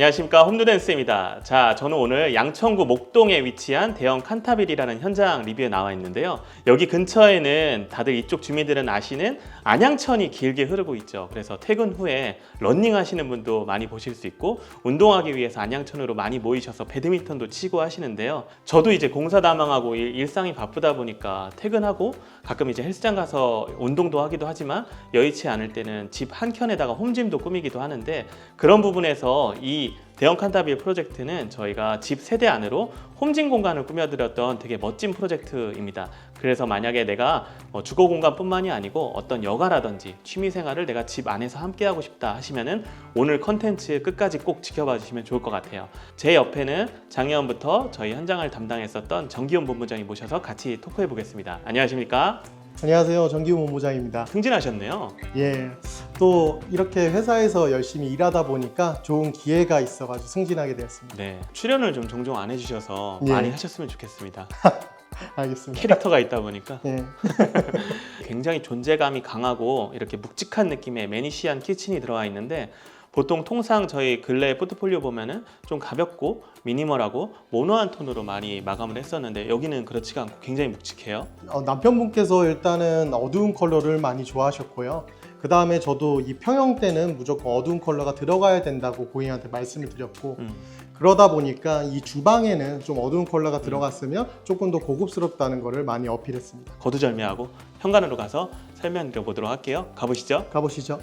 안녕하십니까, 홈누댄스입니다. 자, 저는 오늘 양천구 목동에 위치한 대형 칸타빌이라는 현장 리뷰에 나와 있는데요. 여기 근처에는 다들 이쪽 주민들은 아시는 안양천이 길게 흐르고 있죠. 그래서 퇴근 후에 러닝 하시는 분도 많이 보실 수 있고, 운동하기 위해서 안양천으로 많이 모이셔서 배드민턴도 치고 하시는데요. 저도 이제 공사 다망하고 일상이 바쁘다 보니까 퇴근하고 가끔 이제 헬스장 가서 운동도 하기도 하지만 여의치 않을 때는 집 한켠에다가 홈짐도 꾸미기도 하는데, 그런 부분에서 이 대형 칸타빌 프로젝트는 저희가 집 세대 안으로 홈짐 공간을 꾸며드렸던 되게 멋진 프로젝트입니다. 그래서 만약에 내가 주거 공간뿐만이 아니고 어떤 여가라든지 취미생활을 내가 집 안에서 함께 하고 싶다 하시면은 오늘 컨텐츠 끝까지 꼭 지켜봐 주시면 좋을 것 같아요. 제 옆에는 작년부터 저희 현장을 담당했었던 정기훈 본부장이 모셔서 같이 토크해 보겠습니다. 안녕하십니까? 안녕하세요. 정기훈 본부장입니다. 승진하셨네요. 예, 또 이렇게 회사에서 열심히 일하다 보니까 좋은 기회가 있어가지고 승진하게 되었습니다. 네, 출연을 좀 종종 안 해주셔서 예. 많이 하셨으면 좋겠습니다. 알겠습니다. 캐릭터가 있다 보니까 예, 굉장히 존재감이 강하고 이렇게 묵직한 느낌의 매니시한 키친이 들어와 있는데, 보통 통상 저희 근래 포트폴리오 보면은 좀 가볍고 미니멀하고 모노한 톤으로 많이 마감을 했었는데, 여기는 그렇지가 않고 굉장히 묵직해요. 남편분께서 일단은 어두운 컬러를 많이 좋아하셨고요. 그 다음에 저도 이 평형 때는 무조건 어두운 컬러가 들어가야 된다고 고객한테 말씀을 드렸고, 그러다 보니까 이 주방에는 좀 어두운 컬러가 들어갔으면 조금 더 고급스럽다는 거를 많이 어필했습니다. 거두절미하고 현관으로 가서 설명드려 보도록 할게요. 가보시죠. 가보시죠.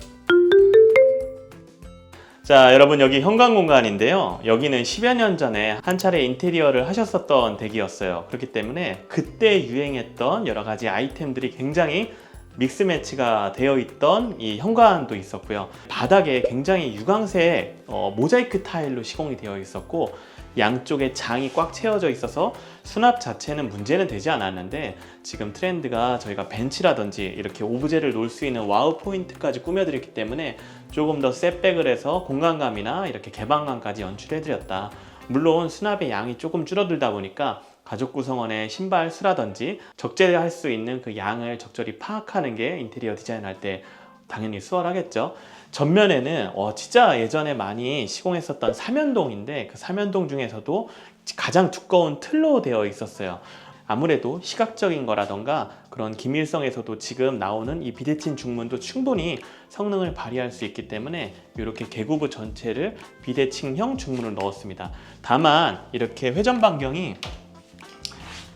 자, 여러분, 여기 현관 공간인데요. 여기는 10여 년 전에 한 차례 인테리어를 하셨었던 댁이었어요. 그렇기 때문에 그때 유행했던 여러 가지 아이템들이 굉장히 믹스 매치가 되어 있던 이 현관도 있었고요. 바닥에 굉장히 유광색 모자이크 타일로 시공이 되어 있었고, 양쪽에 장이 꽉 채워져 있어서 수납 자체는 문제는 되지 않았는데, 지금 트렌드가 저희가 벤치라든지 이렇게 오브제를 놓을 수 있는 와우 포인트까지 꾸며드렸기 때문에 조금 더 셋백을 해서 공간감이나 이렇게 개방감까지 연출해드렸다. 물론 수납의 양이 조금 줄어들다 보니까 가족 구성원의 신발 수라든지 적재할 수 있는 그 양을 적절히 파악하는 게 인테리어 디자인할 때 당연히 수월하겠죠. 전면에는 진짜 예전에 많이 시공했었던 삼연동인데, 그 삼연동 중에서도 가장 두꺼운 틀로 되어 있었어요. 아무래도 시각적인 거라던가 그런 기밀성에서도 지금 나오는 이 비대칭 중문도 충분히 성능을 발휘할 수 있기 때문에 이렇게 개구부 전체를 비대칭형 중문을 넣었습니다. 다만 이렇게 회전 반경이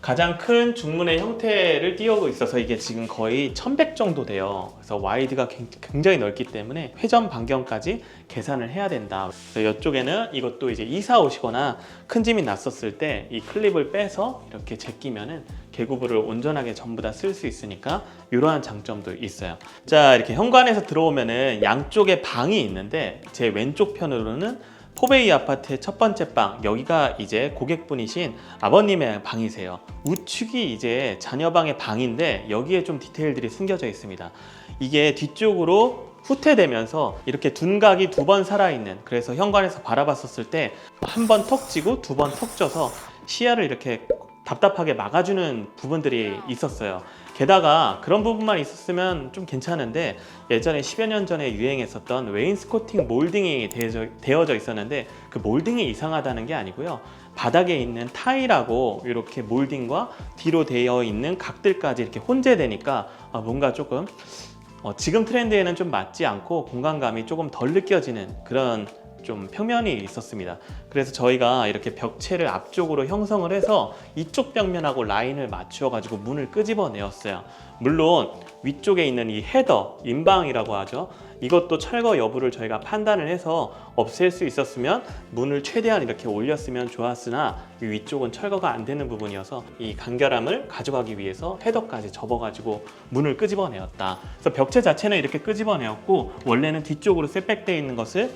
가장 큰 중문의 형태를 띄우고 있어서 이게 지금 거의 1100 정도 돼요. 그래서 와이드가 굉장히 넓기 때문에 회전 반경까지 계산을 해야 된다. 이쪽에는 이것도 이제 이사 오시거나 큰 짐이 났었을 때 이 클립을 빼서 이렇게 제끼면은 개구부를 온전하게 전부 다 쓸 수 있으니까 이러한 장점도 있어요. 자, 이렇게 현관에서 들어오면은 양쪽에 방이 있는데, 제 왼쪽 편으로는 포베이 아파트의 첫 번째 방, 여기가 이제 고객분이신 아버님의 방이세요. 우측이 이제 자녀방의 방인데, 여기에 좀 디테일들이 숨겨져 있습니다. 이게 뒤쪽으로 후퇴되면서 이렇게 둔각이 두 번 살아있는, 그래서 현관에서 바라봤었을 때 한 번 턱 찌고 두 번 턱 쪄서 시야를 이렇게 답답하게 막아주는 부분들이 있었어요. 게다가 그런 부분만 있었으면 좀 괜찮은데, 예전에 10여 년 전에 유행했었던 웨인스코팅 몰딩이 되어져 있었는데, 그 몰딩이 이상하다는 게 아니고요. 바닥에 있는 타일하고 이렇게 몰딩과 뒤로 되어 있는 각들까지 이렇게 혼재되니까 뭔가 조금 지금 트렌드에는 좀 맞지 않고 공간감이 조금 덜 느껴지는 그런 좀 평면이 있었습니다. 그래서 저희가 이렇게 벽체를 앞쪽으로 형성을 해서 이쪽 벽면하고 라인을 맞추어 가지고 문을 끄집어내었어요. 물론 위쪽에 있는 이 헤더, 인방이라고 하죠. 이것도 철거 여부를 저희가 판단을 해서 없앨 수 있었으면 문을 최대한 이렇게 올렸으면 좋았으나, 이 위쪽은 철거가 안 되는 부분이어서 이 간결함을 가져가기 위해서 헤더까지 접어가지고 문을 끄집어내었다. 그래서 벽체 자체는 이렇게 끄집어내었고, 원래는 뒤쪽으로 셋백되어 있는 것을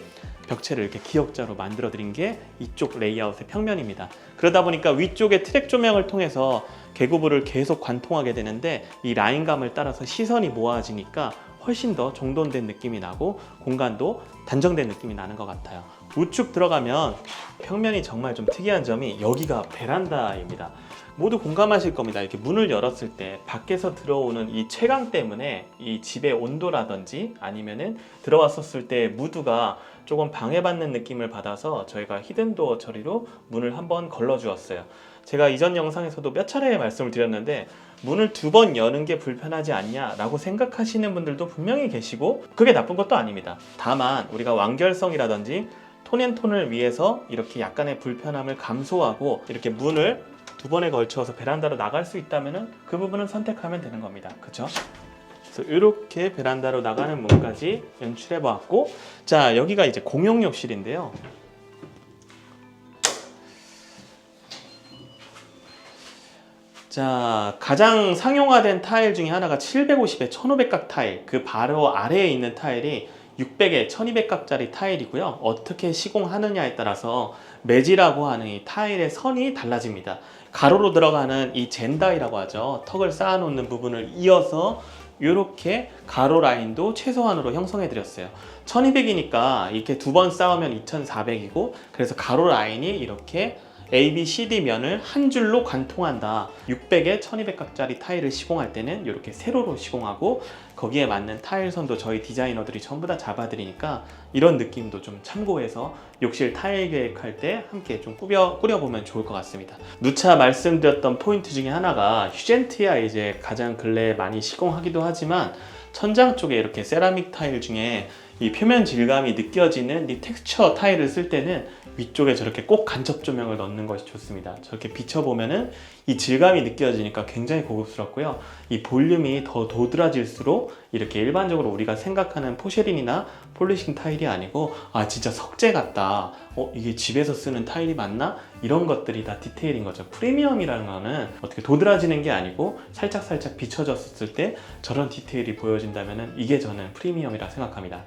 벽체를 이렇게 기역자로 만들어 드린 게 이쪽 레이아웃의 평면입니다. 그러다 보니까 위쪽에 트랙 조명을 통해서 개구부를 계속 관통하게 되는데, 이 라인감을 따라서 시선이 모아지니까 훨씬 더 정돈된 느낌이 나고 공간도 단정된 느낌이 나는 것 같아요. 우측 들어가면 평면이 정말 좀 특이한 점이, 여기가 베란다입니다. 모두 공감하실 겁니다. 이렇게 문을 열었을 때 밖에서 들어오는 이 채광 때문에 이 집의 온도라든지 아니면은 들어왔었을 때 무드가 조금 방해받는 느낌을 받아서 저희가 히든도어 처리로 문을 한번 걸러 주었어요. 제가 이전 영상에서도 몇 차례 말씀을 드렸는데 문을 2번 여는 게 불편하지 않냐라고 생각하시는 분들도 분명히 계시고 그게 나쁜 것도 아닙니다. 다만 우리가 완결성이라든지 톤앤톤을 위해서 이렇게 약간의 불편함을 감소하고 이렇게 문을 2번에 걸쳐서 베란다로 나갈 수 있다면 그 부분은 선택하면 되는 겁니다. 그렇죠? 그래서 이렇게 베란다로 나가는 문까지 연출해 보았고, 자, 여기가 이제 공용 욕실인데요. 자, 가장 상용화된 타일 중에 하나가 750에 1500각 타일, 그 바로 아래에 있는 타일이 600에 1200각짜리 타일이고요. 어떻게 시공하느냐에 따라서 매지라고 하는 이 타일의 선이 달라집니다. 가로로 들어가는 이 젠다이라고 하죠. 턱을 쌓아놓는 부분을 이어서 이렇게 가로 라인도 최소한으로 형성해 드렸어요. 1200이니까 이렇게 2번 쌓으면 2400이고, 그래서 가로 라인이 이렇게 A, B, C, D 면을 한 줄로 관통한다. 600에 1200각짜리 타일을 시공할 때는 이렇게 세로로 시공하고 거기에 맞는 타일선도 저희 디자이너들이 전부 다 잡아드리니까 이런 느낌도 좀 참고해서 욕실 타일 계획할 때 함께 좀 꾸려보면 좋을 것 같습니다. 누차 말씀드렸던 포인트 중에 하나가 휴젠트야 이제 가장 근래에 많이 시공하기도 하지만 천장 쪽에 이렇게 세라믹 타일 중에 이 표면 질감이 느껴지는 이 텍스처 타일을 쓸 때는 위쪽에 저렇게 꼭 간접 조명을 넣는 것이 좋습니다. 저렇게 비춰보면은 이 질감이 느껴지니까 굉장히 고급스럽고요. 이 볼륨이 더 도드라질수록 이렇게 일반적으로 우리가 생각하는 포쉐린이나 폴리싱 타일이 아니고 아 진짜 석재 같다. 이게 집에서 쓰는 타일이 맞나? 이런 것들이 다 디테일인 거죠. 프리미엄이라는 거는 어떻게 도드라지는 게 아니고 살짝살짝 비춰졌을 때 저런 디테일이 보여진다면은 이게 저는 프리미엄이라 생각합니다.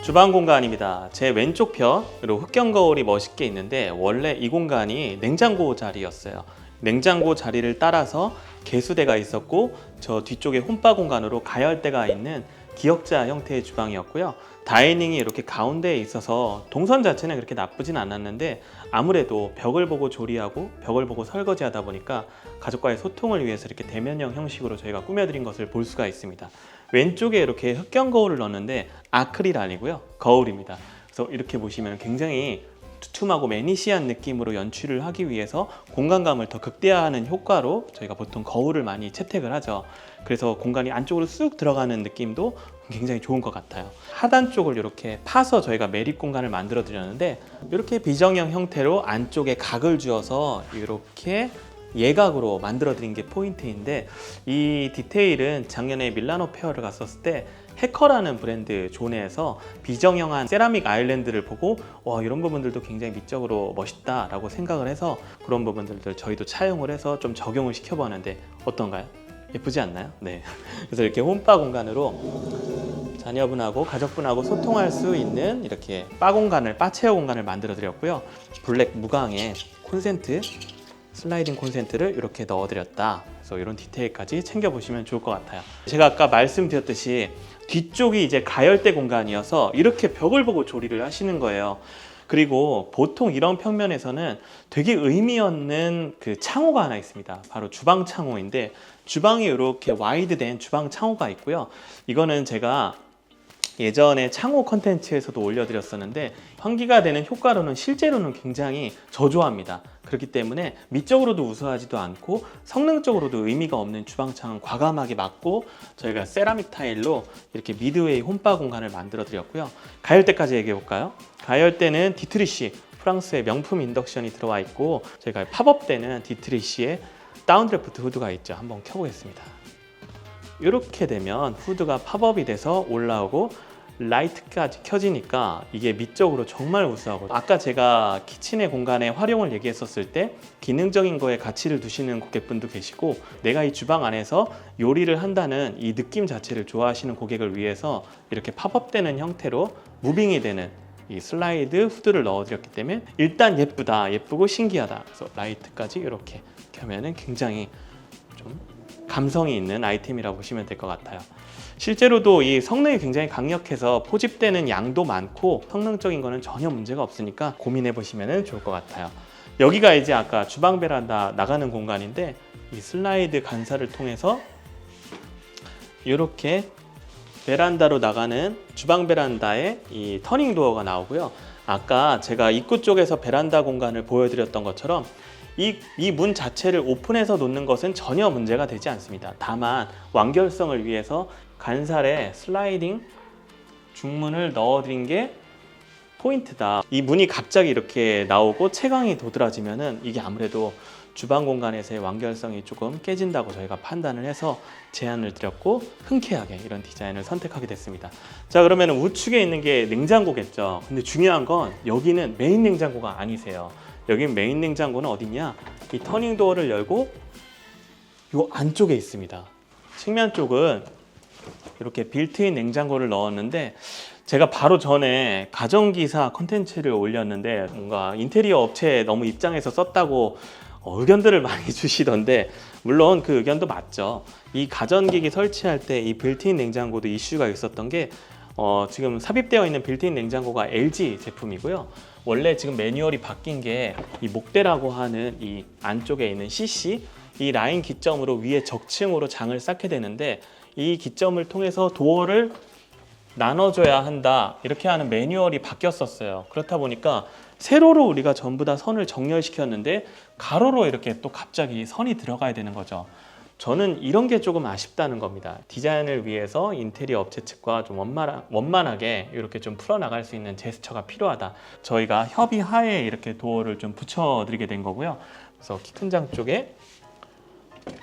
주방 공간입니다. 제 왼쪽 편으로 흑경 거울이 멋있게 있는데 원래 이 공간이 냉장고 자리였어요. 냉장고 자리를 따라서 개수대가 있었고 저 뒤쪽에 홈바 공간으로 가열대가 있는 기역자 형태의 주방이었고요. 다이닝이 이렇게 가운데에 있어서 동선 자체는 그렇게 나쁘진 않았는데 아무래도 벽을 보고 조리하고 벽을 보고 설거지하다 보니까 가족과의 소통을 위해서 이렇게 대면형 형식으로 저희가 꾸며드린 것을 볼 수가 있습니다. 왼쪽에 이렇게 흑경 거울을 넣었는데 아크릴 아니고요, 거울입니다. 그래서 이렇게 보시면 굉장히 두툼하고 매니시한 느낌으로 연출을 하기 위해서 공간감을 더 극대화하는 효과로 저희가 보통 거울을 많이 채택을 하죠. 그래서 공간이 안쪽으로 쑥 들어가는 느낌도 굉장히 좋은 것 같아요. 하단 쪽을 이렇게 파서 저희가 매립 공간을 만들어 드렸는데 이렇게 비정형 형태로 안쪽에 각을 주어서 이렇게 예각으로 만들어 드린 게 포인트인데 이 디테일은 작년에 밀라노 페어를 갔었을 때 해커라는 브랜드 존에서 비정형한 세라믹 아일랜드를 보고 와 이런 부분들도 굉장히 미적으로 멋있다 라고 생각을 해서 그런 부분들을 저희도 차용을 해서 좀 적용을 시켜보았는데 어떤가요? 예쁘지 않나요? 네. 그래서 이렇게 홈바 공간으로 자녀분하고 가족분하고 소통할 수 있는 이렇게 바 체어 공간을 만들어 드렸고요. 블랙 무광의 콘센트 슬라이딩 콘센트를 이렇게 넣어드렸다. 그래서 이런 디테일까지 챙겨보시면 좋을 것 같아요. 제가 아까 말씀드렸듯이 뒤쪽이 이제 가열대 공간이어서 이렇게 벽을 보고 조리를 하시는 거예요. 그리고 보통 이런 평면에서는 되게 의미 없는 그 창호가 하나 있습니다. 바로 주방 창호인데 주방이 이렇게 와이드된 주방 창호가 있고요. 이거는 제가 예전에 창호 컨텐츠에서도 올려드렸었는데 환기가 되는 효과로는 실제로는 굉장히 저조합니다. 그렇기 때문에 미적으로도 우수하지도 않고 성능적으로도 의미가 없는 주방창은 과감하게 막고 저희가 세라믹 타일로 이렇게 미드웨이 홈바 공간을 만들어 드렸고요. 가열대까지 얘기해 볼까요? 가열대는 디트리쉬, 프랑스의 명품 인덕션이 들어와 있고 저희가 팝업대는 디트리쉬의 다운드래프트 후드가 있죠. 한번 켜보겠습니다. 이렇게 되면 후드가 팝업이 돼서 올라오고 라이트까지 켜지니까 이게 미적으로 정말 우수하고 아까 제가 키친의 공간의 활용을 얘기했었을 때 기능적인 거에 가치를 두시는 고객분도 계시고 내가 이 주방 안에서 요리를 한다는 이 느낌 자체를 좋아하시는 고객을 위해서 이렇게 팝업되는 형태로 무빙이 되는 이 슬라이드 후드를 넣어드렸기 때문에 일단 예쁘고 신기하다. 그래서 라이트까지 이렇게 켜면은 굉장히 좀 감성이 있는 아이템이라고 보시면 될 것 같아요. 실제로도 이 성능이 굉장히 강력해서 포집되는 양도 많고 성능적인 거는 전혀 문제가 없으니까 고민해 보시면 좋을 것 같아요. 여기가 이제 아까 주방 베란다 나가는 공간인데 이 슬라이드 간사를 통해서 이렇게 베란다로 나가는 주방 베란다에 이 터닝 도어가 나오고요. 아까 제가 입구 쪽에서 베란다 공간을 보여드렸던 것처럼 이 문 자체를 오픈해서 놓는 것은 전혀 문제가 되지 않습니다. 다만 완결성을 위해서 간살에 슬라이딩 중문을 넣어드린 게 포인트다. 이 문이 갑자기 이렇게 나오고 채광이 도드라지면은 이게 아무래도 주방 공간에서의 완결성이 조금 깨진다고 저희가 판단을 해서 제안을 드렸고 흔쾌하게 이런 디자인을 선택하게 됐습니다. 자, 그러면 우측에 있는 게 냉장고겠죠. 근데 중요한 건 여기는 메인 냉장고가 아니세요. 여기 메인 냉장고는 어디냐? 이 터닝 도어를 열고 이 안쪽에 있습니다. 측면 쪽은 이렇게 빌트인 냉장고를 넣었는데 제가 바로 전에 가전기사 컨텐츠를 올렸는데 뭔가 인테리어 업체 너무 입장에서 썼다고 의견들을 많이 주시던데 물론 그 의견도 맞죠. 이 가전기기 설치할 때 이 빌트인 냉장고도 이슈가 있었던 게 지금 삽입되어 있는 빌트인 냉장고가 LG 제품이고요. 원래 지금 매뉴얼이 바뀐 게 이 목대라고 하는 이 안쪽에 있는 CC 이 라인 기점으로 위에 적층으로 장을 쌓게 되는데 이 기점을 통해서 도어를 나눠줘야 한다 이렇게 하는 매뉴얼이 바뀌었었어요. 그렇다 보니까 세로로 우리가 전부 다 선을 정렬시켰는데 가로로 이렇게 또 갑자기 선이 들어가야 되는 거죠. 저는 이런 게 조금 아쉽다는 겁니다. 디자인을 위해서 인테리어 업체 측과 좀 원만하게 이렇게 좀 풀어나갈 수 있는 제스처가 필요하다. 저희가 협의하에 이렇게 도어를 좀 붙여드리게 된 거고요. 그래서 키 큰 장 쪽에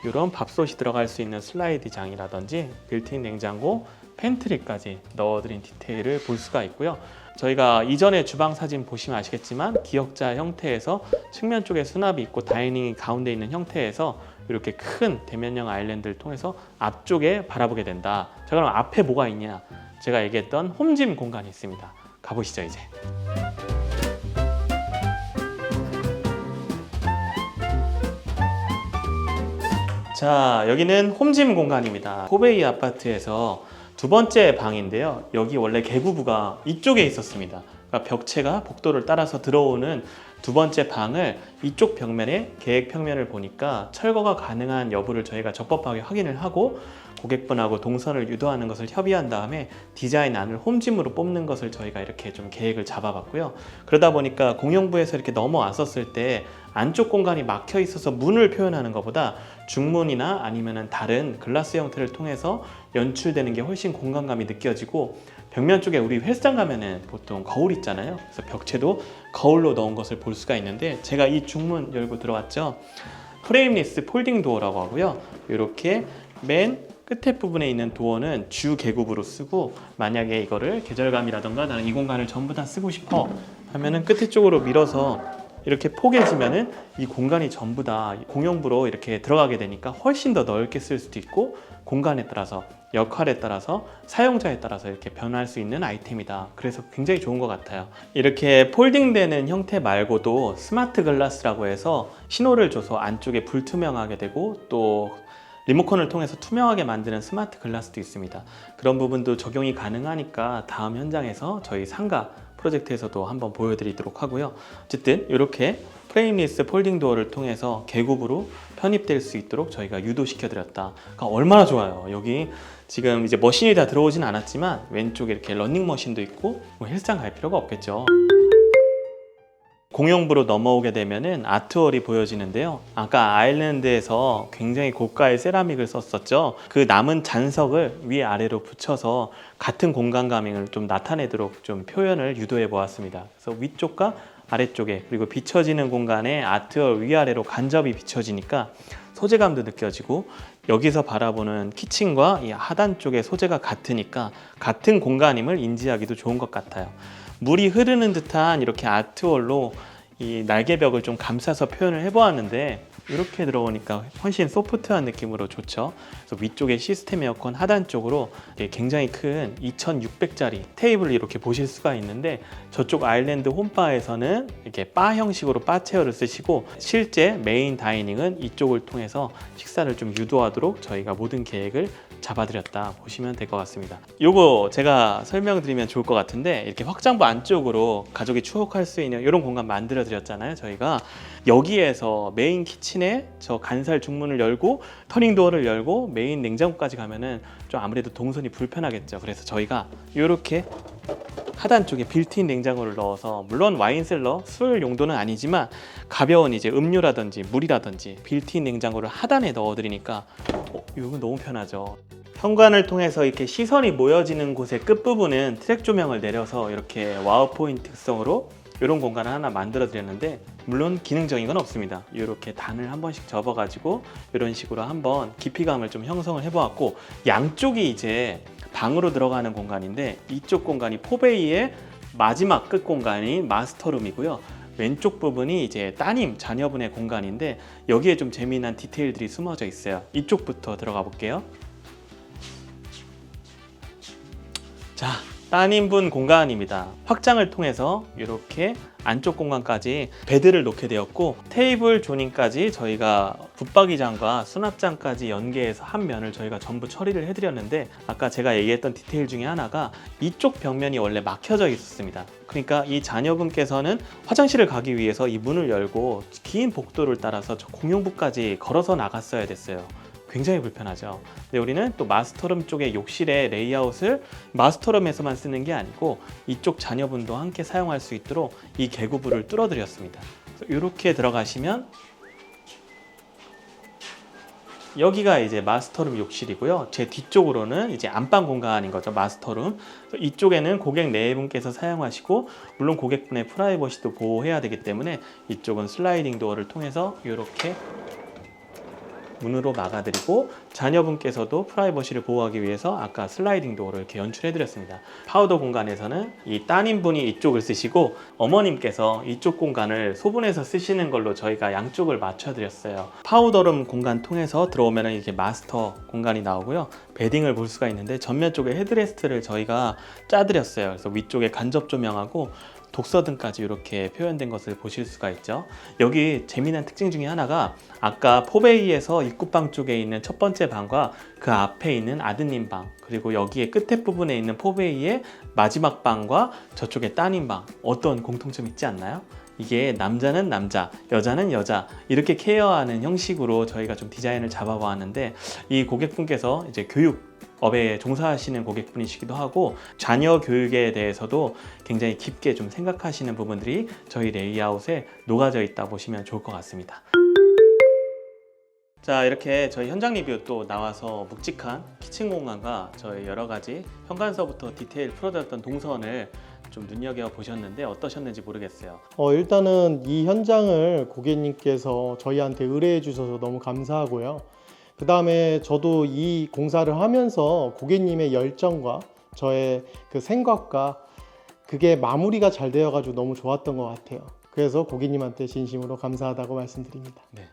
이런 밥솥이 들어갈 수 있는 슬라이드 장이라든지 빌트인 냉장고, 팬트리까지 넣어드린 디테일을 볼 수가 있고요. 저희가 이전에 주방 사진 보시면 아시겠지만 기역자 형태에서 측면 쪽에 수납이 있고 다이닝이 가운데 있는 형태에서 이렇게 큰 대면형 아일랜드를 통해서 앞쪽에 바라보게 된다. 자, 그럼 앞에 뭐가 있냐? 제가 얘기했던 홈짐 공간이 있습니다. 가보시죠 이제. 자, 여기는 홈짐 공간입니다. 코베이 아파트에서 두 번째 방인데요. 여기 원래 개구부가 이쪽에 있었습니다. 그러니까 벽체가 복도를 따라서 들어오는 두 번째 방을 이쪽 벽면에 계획 평면을 보니까 철거가 가능한 여부를 저희가 적법하게 확인을 하고 고객분하고 동선을 유도하는 것을 협의한 다음에 디자인 안을 홈짐으로 뽑는 것을 저희가 이렇게 좀 계획을 잡아봤고요. 그러다 보니까 공용부에서 이렇게 넘어왔었을 때 안쪽 공간이 막혀 있어서 문을 표현하는 것보다 중문이나 아니면은 다른 글라스 형태를 통해서 연출되는 게 훨씬 공간감이 느껴지고 벽면 쪽에 우리 헬스장 가면은 보통 거울 있잖아요. 그래서 벽체도 거울로 넣은 것을 볼 수가 있는데 제가 이 중문 열고 들어왔죠. 프레임리스 폴딩 도어라고 하고요. 이렇게 맨 끝에 부분에 있는 도어는 주 계급으로 쓰고 만약에 이거를 계절감이라던가 나는 이 공간을 전부 다 쓰고 싶어 하면은 끝에 쪽으로 밀어서 이렇게 포개지면은 이 공간이 전부 다 공용부로 이렇게 들어가게 되니까 훨씬 더 넓게 쓸 수도 있고 공간에 따라서 역할에 따라서 사용자에 따라서 이렇게 변할 수 있는 아이템이다. 그래서 굉장히 좋은 것 같아요. 이렇게 폴딩되는 형태 말고도 스마트 글라스라고 해서 신호를 줘서 안쪽에 불투명하게 되고 또 리모컨을 통해서 투명하게 만드는 스마트 글라스도 있습니다. 그런 부분도 적용이 가능하니까 다음 현장에서 저희 상가 프로젝트에서도 한번 보여드리도록 하고요. 어쨌든 이렇게 프레임리스 폴딩 도어를 통해서 계급으로 편입될 수 있도록 저희가 유도시켜 드렸다. 그러니까 얼마나 좋아요. 여기 지금 이제 머신이 다 들어오진 않았지만 왼쪽에 이렇게 러닝머신도 있고 뭐 헬스장 갈 필요가 없겠죠. 공용부로 넘어오게 되면은 아트월이 보여지는데요. 아까 아일랜드에서 굉장히 고가의 세라믹을 썼었죠. 그 남은 잔석을 위아래로 붙여서 같은 공간감을 좀 나타내도록 좀 표현을 유도해 보았습니다. 그래서 위쪽과 아래쪽에 그리고 비춰지는 공간에 아트월 위아래로 간접이 비춰지니까 소재감도 느껴지고 여기서 바라보는 키친과 이 하단 쪽의 소재가 같으니까 같은 공간임을 인지하기도 좋은 것 같아요. 물이 흐르는 듯한 이렇게 아트월로 이 날개벽을 좀 감싸서 표현을 해보았는데 이렇게 들어오니까 훨씬 소프트한 느낌으로 좋죠. 그래서 위쪽에 시스템 에어컨 하단 쪽으로 굉장히 큰 2600짜리 테이블을 이렇게 보실 수가 있는데 저쪽 아일랜드 홈바에서는 이렇게 바 형식으로 바 체어를 쓰시고 실제 메인 다이닝은 이쪽을 통해서 식사를 좀 유도하도록 저희가 모든 계획을 잡아드렸다 보시면 될 것 같습니다. 요거 제가 설명드리면 좋을 것 같은데, 이렇게 확장부 안쪽으로 가족이 추억할 수 있는 이런 공간 만들어 드렸잖아요. 저희가 여기에서 메인 키친에 저 간살 중문을 열고 터닝 도어를 열고 메인 냉장고까지 가면은 좀 아무래도 동선이 불편하겠죠. 그래서 저희가 이렇게 하단 쪽에 빌트인 냉장고를 넣어서, 물론 와인셀러 술 용도는 아니지만 가벼운 이제 음료라든지 물이라든지 빌트인 냉장고를 하단에 넣어드리니까 이건 너무 편하죠. 현관을 통해서 이렇게 시선이 모여지는 곳의 끝부분은 트랙 조명을 내려서 이렇게 와우 포인트 특성으로 이런 공간을 하나 만들어 드렸는데, 물론 기능적인 건 없습니다. 이렇게 단을 한 번씩 접어가지고 이런 식으로 한번 깊이감을 좀 형성을 해보았고, 양쪽이 이제 방으로 들어가는 공간인데, 이쪽 공간이 포베이의 마지막 끝 공간인 마스터룸이고요. 왼쪽 부분이 이제 따님 자녀분의 공간인데, 여기에 좀 재미난 디테일들이 숨어져 있어요. 이쪽부터 들어가 볼게요. 자, 따님분 공간입니다. 확장을 통해서 이렇게 안쪽 공간까지 베드를 놓게 되었고, 테이블 조닝까지 저희가 붙박이장과 수납장까지 연계해서 한 면을 저희가 전부 처리를 해드렸는데, 아까 제가 얘기했던 디테일 중에 하나가 이쪽 벽면이 원래 막혀져 있었습니다. 그러니까 이 자녀분께서는 화장실을 가기 위해서 이 문을 열고 긴 복도를 따라서 저 공용부까지 걸어서 나갔어야 됐어요. 굉장히 불편하죠. 근데 우리는 또 마스터룸 쪽의 욕실의 레이아웃을 마스터룸에서만 쓰는 게 아니고 이쪽 자녀분도 함께 사용할 수 있도록 이 개구부를 뚫어 드렸습니다. 이렇게 들어가시면 여기가 이제 마스터룸 욕실이고요. 제 뒤쪽으로는 이제 안방 공간인 거죠, 마스터룸. 이쪽에는 고객 네 분께서 사용하시고, 물론 고객분의 프라이버시도 보호해야 되기 때문에 이쪽은 슬라이딩 도어를 통해서 이렇게 문으로 막아드리고, 자녀분께서도 프라이버시를 보호하기 위해서 아까 슬라이딩 도어를 이렇게 연출해드렸습니다. 파우더 공간에서는 이 따님분이 이쪽을 쓰시고 어머님께서 이쪽 공간을 소분해서 쓰시는 걸로 저희가 양쪽을 맞춰드렸어요. 파우더룸 공간 통해서 들어오면 이렇게 마스터 공간이 나오고요. 베딩을 볼 수가 있는데, 전면 쪽에 헤드레스트를 저희가 짜드렸어요. 그래서 위쪽에 간접 조명하고 독서등까지 이렇게 표현된 것을 보실 수가 있죠. 여기 재미난 특징 중에 하나가, 아까 포베이에서 입구방 쪽에 있는 첫 번째 방과 그 앞에 있는 아드님 방, 그리고 여기에 끝에 부분에 있는 포베이의 마지막 방과 저쪽에 따님 방, 어떤 공통점이 있지 않나요? 이게 남자는 남자, 여자는 여자, 이렇게 케어하는 형식으로 저희가 좀 디자인을 잡아보았는데, 이 고객분께서 이제 교육업에 종사하시는 고객분이시기도 하고, 자녀 교육에 대해서도 굉장히 깊게 좀 생각하시는 부분들이 저희 레이아웃에 녹아져 있다 보시면 좋을 것 같습니다. 자, 이렇게 저희 현장 리뷰 또 나와서 묵직한 키친 공간과 저희 여러 가지 현관서부터 디테일 풀어드렸던 동선을 좀 눈여겨보셨는데 어떠셨는지 모르겠어요. 일단은 이 현장을 고객님께서 저희한테 의뢰해 주셔서 너무 감사하고요. 그 다음에 저도 이 공사를 하면서 고객님의 열정과 저의 그 생각과 그게 마무리가 잘 되어가지고 너무 좋았던 것 같아요. 그래서 고객님한테 진심으로 감사하다고 말씀드립니다. 네.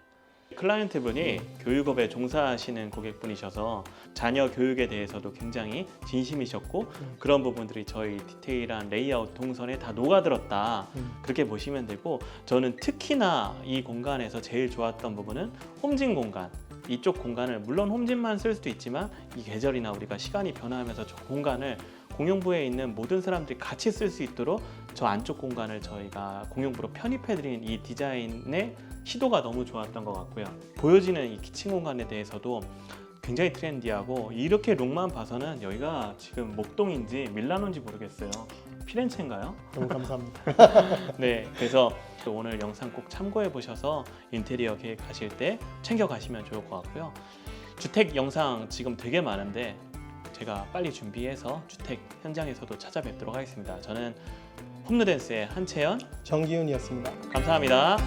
클라이언트 분이 교육업에 종사하시는 고객분이셔서 자녀 교육에 대해서도 굉장히 진심이셨고, 그런 부분들이 저희 디테일한 레이아웃 동선에 다 녹아들었다, 그렇게 보시면 되고, 저는 특히나 이 공간에서 제일 좋았던 부분은 홈짐 공간. 이쪽 공간을 물론 홈짐만 쓸 수도 있지만, 이 계절이나 우리가 시간이 변화하면서 저 공간을 공용부에 있는 모든 사람들이 같이 쓸 수 있도록 저 안쪽 공간을 저희가 공용부로 편입해드린 이 디자인의 시도가 너무 좋았던 것 같고요. 보여지는 이 키친 공간에 대해서도 굉장히 트렌디하고, 이렇게 룩만 봐서는 여기가 지금 목동인지 밀라노인지 모르겠어요. 피렌체인가요? 너무 감사합니다. 네, 그래서 오늘 영상 꼭 참고해 보셔서 인테리어 계획하실 때 챙겨 가시면 좋을 것 같고요. 주택 영상 지금 되게 많은데 제가 빨리 준비해서 주택 현장에서도 찾아뵙도록 하겠습니다. 저는 홈누댄스의 한채연, 정기훈이었습니다. 감사합니다.